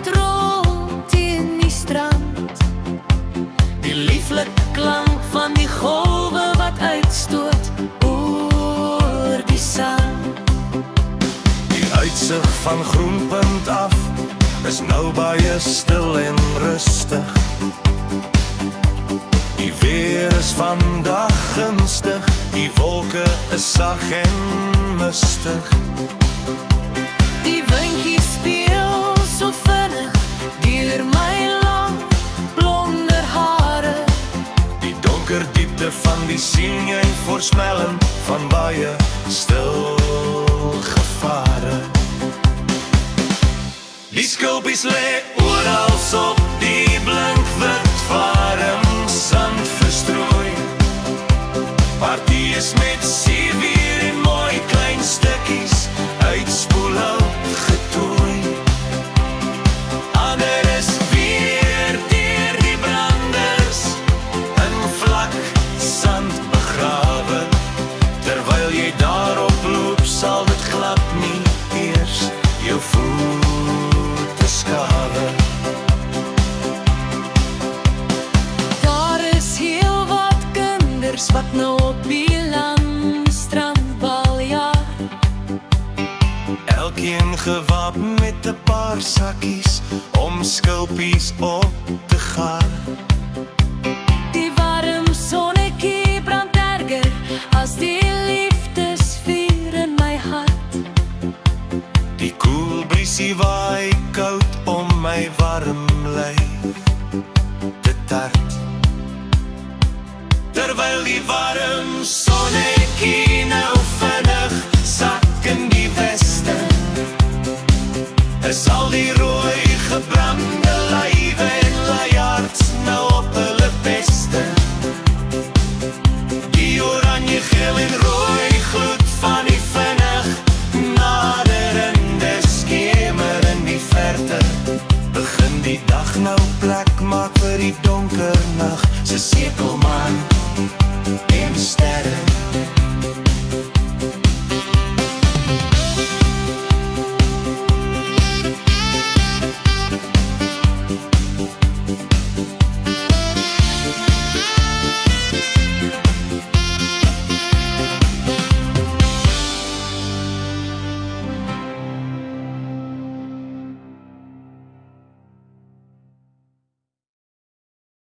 wat rol teen die strand. Die lieflike klank van die golwe wat uitstoot oor die sand. Die uitsig van Groenpunt af is nou baie stil en rustig. Die weer is vandag gunstig, die wolke is sag en mistig. Die windjie speel so vinnig deur my lang blonde hare. Die donker diepte van die sien voorspellen van baie stil gevare. Die skulpies lê oral op die blink wit varem sand verstrooi. Parties met seewier en mooi klein stukkies uitspoel uitgetooi. Ander is weer deur die branders in vlak sand begrawe. Terwyl jy daarop loop sal dit glad nie eers jou voete skawe. Daar is heel wat kinders wat nou op die landstrand baljaar. Elkeen gewapen met 'n paar sakkies om skulpies op te gaan. Die warm sonnetjie brand erger as die liefdesvuur in my hart. Die koel briesie waai koud om my warm lyf te tart. Terwyl die warm sonnetjie nou vinnig sak in die weste, is al die rooi gebrande lywe en luiaards nou op hulle beste. Die oranje, geel en rooi